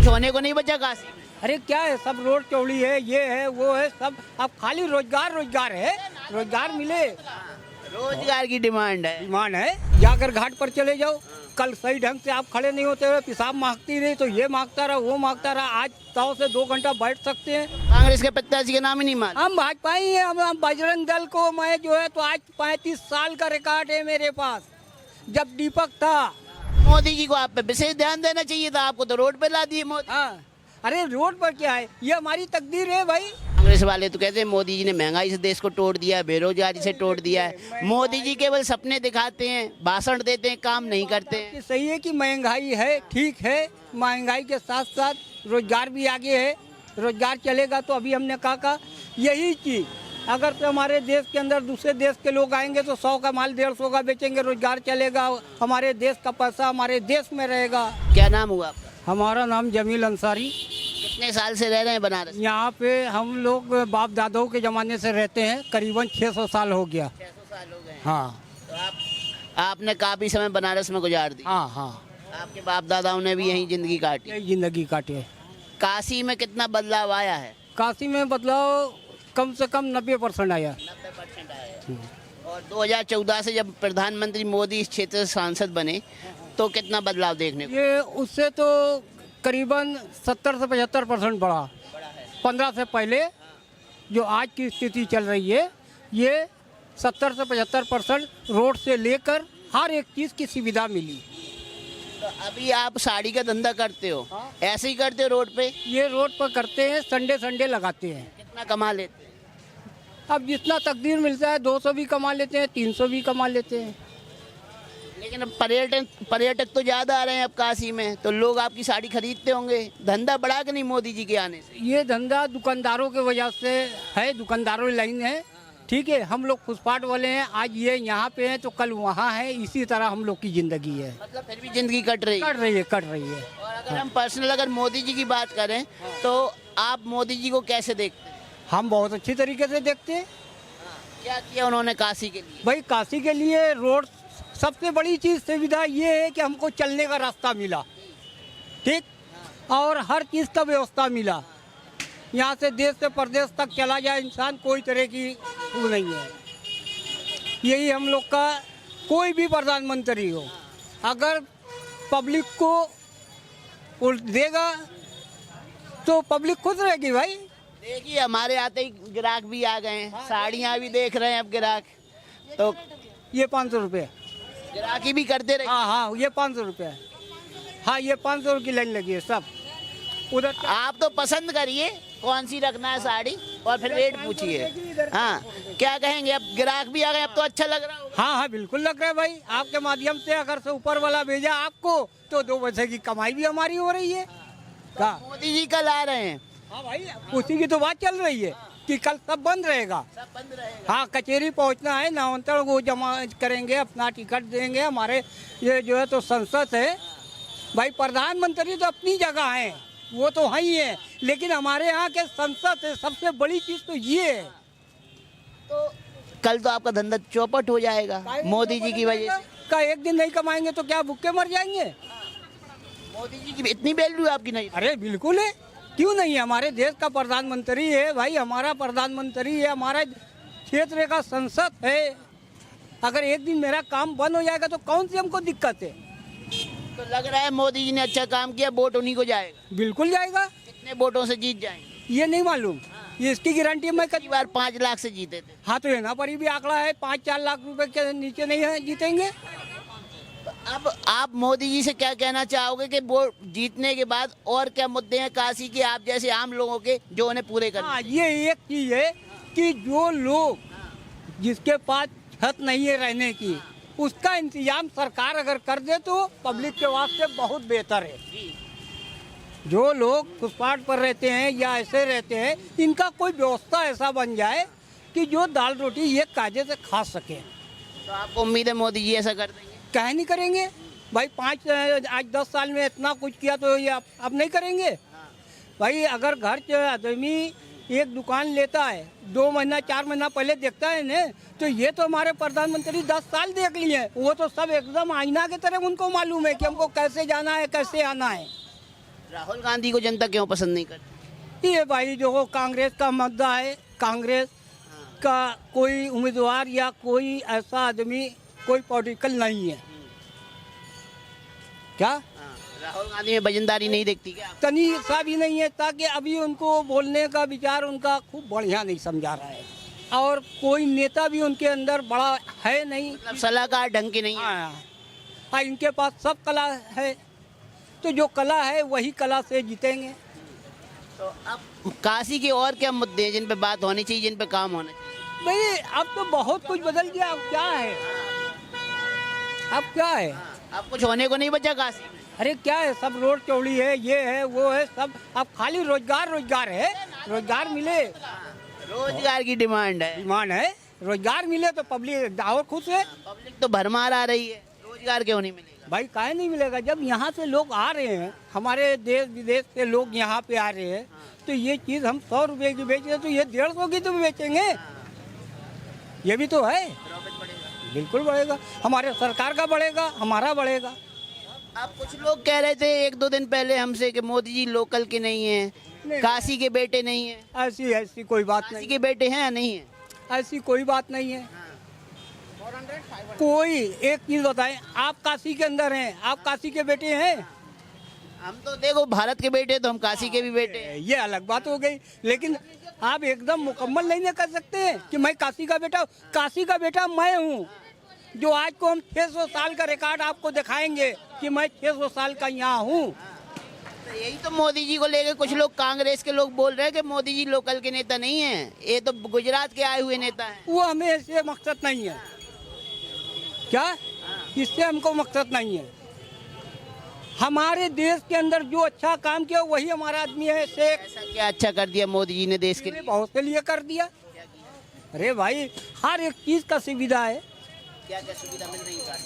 कुछ होने को नहीं बचा काशी में। अरे क्या है, सब रोड चौड़ी है, ये है वो है, सब अब खाली रोजगार रोजगार है, रोजगार मिले, रोजगार की डिमांड है। डिमांड है। जाकर घाट पर चले जाओ, कल सही ढंग से आप खड़े नहीं होते हुए पेशाब मांगती रही तो ये मांगता रहा वो मांगता रहा। आज 100 से 2 घंटा बैठ सकते हैं। कांग्रेस के प्रत्याशी का नाम ही नहीं मालूम। हम भाजपा ही है, हम बजरंग दल को मैं जो है तो आज 35 साल का रिकॉर्ड है मेरे पास। जब दीपक था, मोदी जी को आप पे विशेष ध्यान देना चाहिए था, आपको तो रोड पे ला दिए मोदी। हाँ, अरे रोड पर क्या है, ये हमारी तकदीर है भाई। कांग्रेस वाले तो कहते हैं मोदी जी ने महंगाई से देश को तोड़ दिया है, बेरोजगारी से तोड़ दिया है। मोदी जी केवल सपने दिखाते हैं, भाषण देते हैं, काम नहीं करते हैं। कि सही है कि महंगाई है, ठीक है, महंगाई के साथ साथ रोजगार भी आगे है। रोजगार चलेगा तो अभी हमने कहा यही चीज़ अगर तो हमारे देश के अंदर दूसरे देश के लोग आएंगे तो 100 का माल 150 का बेचेंगे, रोजगार चलेगा, हमारे देश का पैसा हमारे देश में रहेगा। क्या नाम हुआ आपका? हमारा नाम जमील अंसारी। कितने साल से रह रहे हैं बनारस? यहाँ पे हम लोग बाप दादाओं के ज़माने से रहते हैं, करीबन 600 साल हो गया। 600 साल हो गए हैं। हाँ तो आपने काफी समय बनारस में गुजार दी। हाँ हाँ, आपके बाप दादाओं ने भी यहीं जिंदगी काटी। यही जिंदगी काटी है। काशी में कितना बदलाव आया है? काशी में बदलाव कम से कम 90% आया। 90% आया है। और 2014 से जब प्रधानमंत्री मोदी इस क्षेत्र से सांसद बने तो कितना बदलाव देखने को? ये उससे तो करीबन 70 से 75% बढ़ा। 15 से पहले जो आज की स्थिति चल रही है, ये 70 से 75% रोड से लेकर हर एक चीज़ की सुविधा मिली। तो अभी आप साड़ी का धंधा करते हो, ऐसे ही करते हो रोड पे? ये रोड पर करते हैं, संडे संडे लगाते हैं। कितना कमा लेते हैं? अब जितना तकदीर मिलता है 200 भी कमा लेते हैं, 300 भी कमा लेते हैं। लेकिन अब पर्यटक तो ज़्यादा आ रहे हैं अब काशी में, तो लोग आपकी साड़ी खरीदते होंगे। धंधा बढ़ा कि नहीं मोदी जी के आने से? ये धंधा दुकानदारों के वजह से है, दुकानदारों की लाइन है, ठीक है। हम लोग फुटपाथ वाले हैं, आज ये यहाँ पे हैं तो कल वहाँ है, इसी तरह हम लोग की ज़िंदगी है। मतलब फिर भी जिंदगी कट रही है। कट रही है, कट रही है। और अगर हम पर्सनल अगर मोदी जी की बात करें तो आप मोदी जी को कैसे देखते हैं? हम बहुत अच्छी तरीके से देखते हैं। क्या किया उन्होंने काशी के लिए? भाई काशी के लिए रोड, सबसे बड़ी चीज़ सुविधा ये है कि हमको चलने का रास्ता मिला, ठीक, और हर चीज़ का व्यवस्था मिला। यहाँ से देश से प्रदेश तक चला जाए इंसान, कोई तरह की वो नहीं है। यही हम लोग का, कोई भी प्रधानमंत्री हो अगर पब्लिक को उल्ट देगा तो पब्लिक खुश रहेगी। भाई देखिए हमारे आते ही ग्राहक भी आ गए हैं, साड़ियाँ भी देख रहे हैं अब ग्राहक, तो ये 500 रुपये। ग्राहकी भी करते रहे। हाँ हाँ, ये 500 रुपये। हाँ, ये 500 की लाइन लगी है सब उधर। आप तो पसंद करिए कौन सी रखना है साड़ी और फिर रेट पूछिए। हाँ, क्या कहेंगे? अब ग्राहक भी आ गए, अब तो अच्छा लग रहा होगा। हाँ हाँ, बिल्कुल लग रहा है भाई। आपके माध्यम से अगर से ऊपर वाला भेजा आपको तो 2 पैसे की कमाई भी हमारी हो रही है। क्या मोदी जी कल आ रहे हैं? हाँ भाई, उसी की तो बात चल रही है कि कल सब बंद रहेगा। सब बंद रहेगा। हाँ, कचहरी पहुंचना है, नामांकन वो जमा करेंगे, अपना टिकट देंगे। हमारे ये जो है तो संसद है भाई, प्रधानमंत्री तो अपनी जगह है, वो तो है ही है, लेकिन हमारे यहाँ के संसद है, सबसे बड़ी चीज़ तो ये है। तो कल तो आपका धंधा चौपट हो जाएगा मोदी जी की वजह से। का एक दिन नहीं कमाएंगे तो क्या भूखे मर जाएंगे? मोदी जी की इतनी वैल्यू आपकी नहीं? अरे बिल्कुल है, क्यों नहीं है? हमारे देश का प्रधानमंत्री है भाई, हमारा प्रधानमंत्री है, हमारे क्षेत्र का संसद है। अगर एक दिन मेरा काम बंद हो जाएगा तो कौन सी हमको दिक्कत है? तो लग रहा है मोदी जी ने अच्छा काम किया, वोट उन्हीं को जाएगा। बिल्कुल जाएगा। कितने वोटों से जीत जाएंगे ये नहीं मालूम, ये इसकी गारंटी मैं कई बार 5 लाख से जीते थे। हाँ, तो यहाँ पर ही भी आंकड़ा है, 5-4 लाख रुपए के नीचे नहीं है जीतेंगे। तो अब आप मोदी जी से क्या कहना चाहोगे कि वो जीतने के बाद और क्या मुद्दे हैं काशी के, आप जैसे आम लोगों के, जो उन्हें पूरे करने? हाँ, ये एक चीज़ है कि जो लोग जिसके पास छत नहीं है रहने की, उसका इंतजाम सरकार अगर कर दे तो पब्लिक के वास्ते बहुत बेहतर है। जो लोग फुटपाथ पर रहते हैं या ऐसे रहते हैं, इनका कोई व्यवस्था ऐसा बन जाए कि जो दाल रोटी ये कायदे से खा सके। तो आपको उम्मीद है मोदी जी ऐसा कर देंगे? कहे नहीं करेंगे भाई, आज 10 साल में इतना कुछ किया तो ये अब नहीं करेंगे? भाई अगर घर से आदमी एक दुकान लेता है, 2 महीना 4 महीना पहले देखता है ना, तो ये तो हमारे प्रधानमंत्री 10 साल देख लिए हैं। वो तो सब एकदम आईना की तरह उनको मालूम है कि हमको कैसे जाना है, कैसे आना है। राहुल गांधी को जनता क्यों पसंद नहीं करती? ये भाई जो कांग्रेस का मुद्दा है, कांग्रेस का कोई उम्मीदवार या कोई ऐसा आदमी कोई पॉलिटिकल नहीं है क्या? राहुल गांधी में वजनदारी नहीं देखती क्या? तनी सा भी नहीं है, ताकि अभी उनको बोलने का विचार उनका खूब बढ़िया नहीं समझा रहा है, और कोई नेता भी उनके अंदर बड़ा है नहीं, मतलब सलाहकार ढंग के नहीं है। हाँ, इनके पास सब कला है, तो जो कला है वही कला से जीतेंगे। तो अब काशी के और क्या मुद्दे हैं जिन पे बात होनी चाहिए, जिन पे काम होना चाहिए? भाई अब तो बहुत कुछ बदल गया, अब क्या है, अब क्या है, अब कुछ होने को नहीं बचा काशी में। अरे क्या है, सब रोड चौड़ी है, ये है वो है, सब अब खाली रोजगार रोजगार है, रोजगार मिले, रोजगार की डिमांड है, डिमांड है, रोजगार मिले तो पब्लिक और खुश है। पब्लिक तो भरमार आ रही है, रोजगार क्यों नहीं मिलेगा? भाई काहे नहीं मिलेगा, जब यहाँ से लोग आ रहे हैं, हमारे देश विदेश से लोग यहाँ पे आ रहे हैं, तो ये चीज़ हम 100 रुपए की बेच रहे तो ये 150 की तो बेचेंगे, ये भी तो है, बिल्कुल बढ़ेगा, हमारे सरकार का बढ़ेगा, हमारा बढ़ेगा। अब कुछ लोग कह रहे थे 1-2 दिन पहले हमसे कि मोदी जी लोकल के नहीं है, काशी के बेटे नहीं है। ऐसी ऐसी कोई बात काशी नहीं, के बेटे हैं या नहीं है? ऐसी कोई बात नहीं है। कोई एक चीज बताएं, आप काशी के अंदर हैं, आप काशी के बेटे हैं, हम तो देखो भारत के बेटे, तो हम काशी के भी बेटे हैं। ये अलग बात हो गई, लेकिन आप एकदम मुकम्मल नहीं ना कर सकते कि मैं काशी का बेटा, काशी का बेटा मैं हूँ, जो आज को हम 600 साल का रिकॉर्ड आपको दिखाएंगे कि मैं 600 साल का यहाँ हूँ। तो यही तो मोदी जी को लेके कुछ लोग कांग्रेस के लोग बोल रहे हैं कि मोदी जी लोकल के नेता नहीं है, ये तो गुजरात के आए हुए नेता हैं। वो हमें इससे मकसद नहीं है, क्या इससे हमको मकसद नहीं है, हमारे देश के अंदर जो अच्छा काम किया वही हमारा आदमी है। शेख ऐसा क्या अच्छा कर दिया मोदी जी ने देश के लिए? बहुत के लिए कर दिया, अरे भाई हर एक चीज का सुविधा है, क्या क्या सुविधा मिल रही है?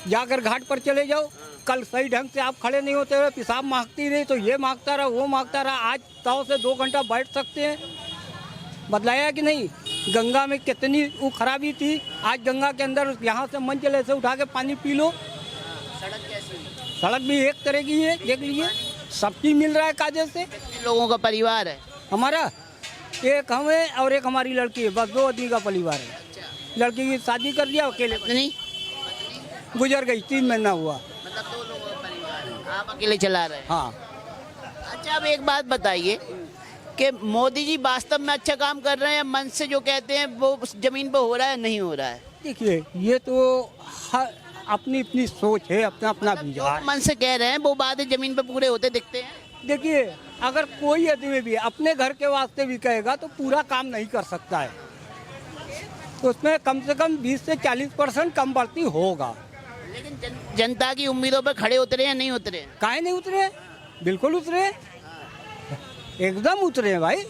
जाकर घाट पर चले जाओ, कल सही ढंग से आप खड़े नहीं होते हुए पेशाब मांगती रही तो ये मांगता रहा वो मांगता रहा, आज 100 से 2 घंटा बैठ सकते हैं, बदलाया कि नहीं? गंगा में कितनी वो खराबी थी, आज गंगा के अंदर यहाँ से मंजिल से उठा के पानी पी लो, सड़क कैसी हुई? सड़क भी एक तरह की है, देख लीजिए सब चीज मिल रहा है कायदे से। कितने लोगों का परिवार है? हमारा एक हम है और एक हमारी लड़की है, बस 2 आदमी का परिवार है। लड़की की शादी कर दिया, अकेले नहीं, गुजर गई, 3 महीना हुआ। मतलब 2 लोगों का परिवार है, आप अकेले चला रहे हैं? हाँ, अच्छा, अब एक बात बताइए कि मोदी जी वास्तव में अच्छा काम कर रहे हैं, मन से जो कहते हैं वो जमीन पर हो रहा है नहीं हो रहा है? देखिए ये तो अपनी अपनी सोच है, अपना अपना विचार। मन से कह रहे हैं वो बातें जमीन पे पूरे होते दिखते हैं। देखिए अगर कोई आदमी भी अपने घर के वास्ते भी कहेगा तो पूरा काम नहीं कर सकता है, तो उसमें कम से कम 20 से 40% कम बढ़ती होगा। लेकिन जनता की उम्मीदों पर खड़े उतरे या नहीं उतरे? काहे नहीं उतरे, बिल्कुल उतरे, एकदम उतरे हैं भाई।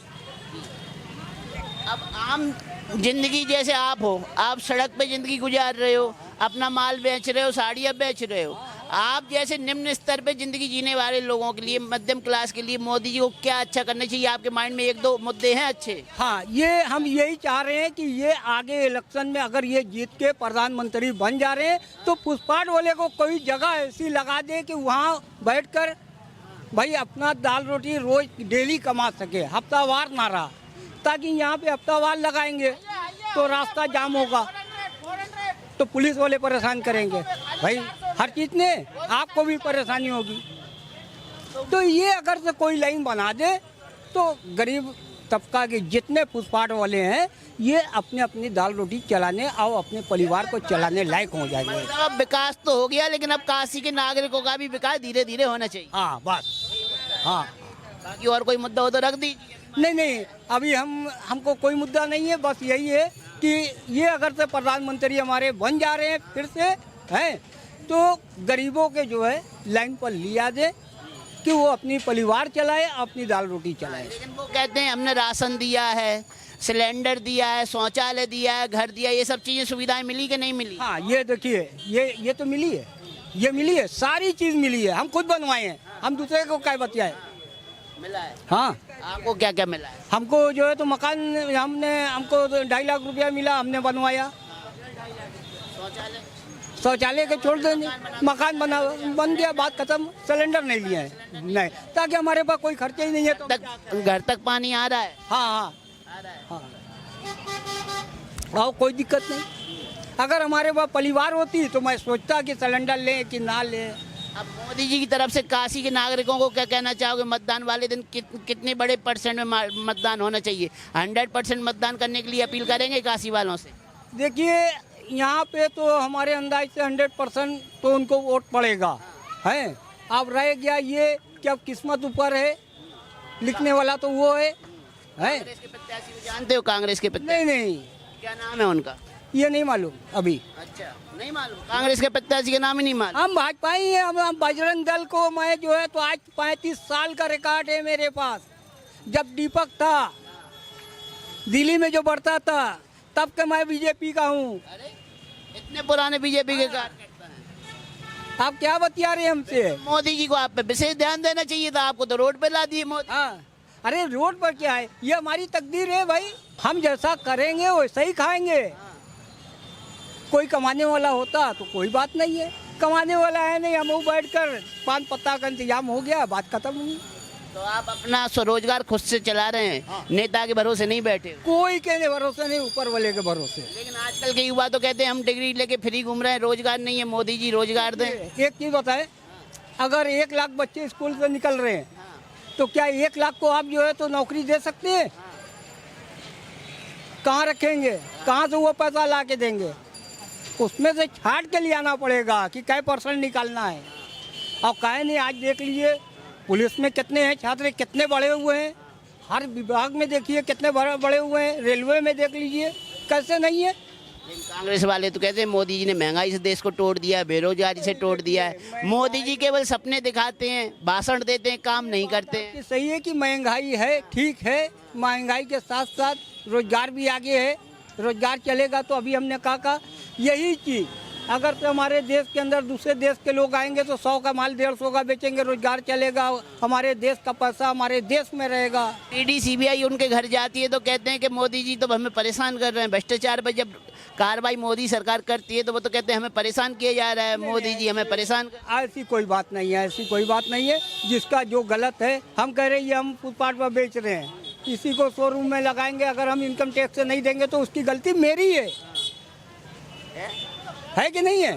अब आम जिंदगी जैसे आप हो, आप सड़क पे जिंदगी गुजार रहे हो, अपना माल बेच रहे हो, साड़ियाँ बेच रहे हो, आप जैसे निम्न स्तर पे जिंदगी जीने वाले लोगों के लिए, मध्यम क्लास के लिए मोदी जी को क्या अच्छा करना चाहिए? आपके माइंड में 1-2 मुद्दे हैं अच्छे? हाँ, ये हम यही चाह रहे हैं कि ये आगे इलेक्शन में अगर ये जीत के प्रधानमंत्री बन जा रहे हैं तो पुष्पाट वाले को कोई जगह ऐसी लगा दे कि वहाँ बैठकर भाई अपना दाल रोटी रोज डेली कमा सके, हफ्तावार ना रहा, ताकि यहाँ पे हफ्तावार लगाएंगे तो रास्ता जाम होगा तो पुलिस वाले परेशान करेंगे, भाई हर चीज ने आपको भी परेशानी होगी। तो ये अगर से कोई लाइन बना दे तो गरीब तबका के जितने पुष्पाट वाले हैं ये अपने अपनी दाल रोटी चलाने और अपने परिवार को चलाने लायक हो जाएंगे। मतलब अब विकास तो हो गया, लेकिन अब काशी के नागरिकों का भी विकास धीरे धीरे होना चाहिए। हाँ बस, हाँ बाकी और कोई मुद्दा हो तो रख दीजिए। नहीं, अभी हमको कोई मुद्दा नहीं है, बस यही है कि ये अगर से प्रधानमंत्री हमारे बन जा रहे हैं फिर से हैं तो गरीबों के जो है लाइन पर लिया दे कि वो अपनी परिवार चलाए, अपनी दाल रोटी चलाए। लेकिन वो कहते हैं हमने राशन दिया है, सिलेंडर दिया है, शौचालय दिया है, घर दिया, ये सब चीजें सुविधाएं मिली कि नहीं मिली? हाँ ये देखिए ये तो मिली है, ये मिली है, सारी चीज मिली है, हम खुद बनवाए हैं, हम दूसरे को क्या बतियाए। मिला है? हाँ, आपको क्या क्या मिला है? हमको जो है तो मकान हमको 2.5 लाख रुपया मिला, हमने बनवाया। शौचालय? शौचालय के छोड़ देंगे, मकान बन गया, बात खत्म। सिलेंडर नहीं लिए हैं, नहीं, ताकि हमारे पास कोई खर्चा ही नहीं है। तो घर तक पानी आ रहा है? हाँ हाँ आ रहा है। हाँ, और कोई दिक्कत नहीं। अगर हमारे पास परिवार होती तो मैं सोचता कि सिलेंडर लें कि ना लें। अब मोदी जी की तरफ से काशी के नागरिकों को क्या कहना चाहोगे? मतदान वाले दिन कितने बड़े परसेंट में मतदान होना चाहिए? 100% मतदान करने के लिए अपील करेंगे काशी वालों से? देखिए, यहाँ पे तो हमारे अंदाज से 100% तो उनको वोट पड़ेगा है। अब रह गया ये कि अब किस्मत ऊपर है, लिखने वाला तो वो है। कांग्रेस के प्रत्याशी को जानते हो? कांग्रेस के प्रत्याशी नहीं नहीं, क्या नाम है उनका? ये नहीं मालूम अभी। अच्छा, नहीं मालूम? कांग्रेस के प्रत्याशी का नाम ही नहीं मालूम? हम भाजपा ही हैं। हम बजरंग दल को, मैं जो है तो आज 35 साल का रिकॉर्ड है मेरे पास। जब दीपक था दिल्ली में जो बढ़ता था तब के मैं बीजेपी का हूँ। अरे इतने पुराने बीजेपी के कार्यकर्ता हैं। आप क्या बतिया रहे हैं हमसे? मोदी जी को आप पे विशेष ध्यान देना चाहिए था, आपको तो रोड पे ला दिए मोदी। हाँ, अरे रोड पर क्या है, ये हमारी तकदीर है भाई। हम जैसा करेंगे वैसा ही खाएंगे। कोई कमाने वाला होता तो कोई बात नहीं है, कमाने वाला है नहीं। हम बैठकर पान पत्ता का इंतजाम हो गया, बात खत्म हुई। तो आप अपना स्वरोजगार खुद से चला रहे हैं, नेता के भरोसे नहीं बैठे हो? कोई के भरोसे नहीं, ऊपर वाले के भरोसे। लेकिन आजकल के युवा तो कहते हैं हम डिग्री लेके फ्री घूम रहे हैं, रोजगार नहीं है, मोदी जी रोजगार दें। एक चीज बताए, अगर 1 लाख बच्चे स्कूल से निकल रहे हैं तो क्या 1 लाख को आप जो है तो नौकरी दे सकते हैं? कहाँ रखेंगे, कहाँ से वो पैसा ला के देंगे? उसमें से छाट के ले आना पड़ेगा कि कै % निकालना है। और कहे नहीं, आज देख लीजिए पुलिस में कितने हैं छात्र, कितने बड़े हुए हैं। हर विभाग में देखिए कितने बड़े हुए हैं। रेलवे में देख लीजिए कैसे नहीं है। लेकिन कांग्रेस वाले तो कहते हैं मोदी जी ने महंगाई से देश को तोड़ दिया है, बेरोजगारी से तोड़ दिया है। मोदी जी केवल सपने दिखाते हैं, भाषण देते हैं, काम नहीं करते हैं। सही है कि महंगाई है, ठीक है। महंगाई के साथ साथ रोजगार भी आगे है। रोजगार चलेगा तो अभी हमने कहा यही चीज़ अगर तो हमारे देश के अंदर दूसरे देश के लोग आएंगे तो 100 का माल 150 का बेचेंगे, रोजगार चलेगा, हमारे देश का पैसा हमारे देश में रहेगा। ईडी सीबीआई उनके घर जाती है तो कहते हैं कि मोदी जी तो हमें परेशान कर रहे हैं। भ्रष्टाचार पर जब कार्रवाई मोदी सरकार करती है तो वो तो कहते हैं हमें परेशान किया जा रहा है, मोदी जी हमें परेशान कर। ऐसी कोई बात नहीं है, ऐसी कोई बात नहीं है। जिसका जो गलत है, हम कह रहे हैं हम फुटपाथ पर बेच रहे हैं, इसी को शोरूम में लगाएंगे, अगर हम इनकम टैक्स नहीं देंगे तो उसकी गलती मेरी है कि नहीं है?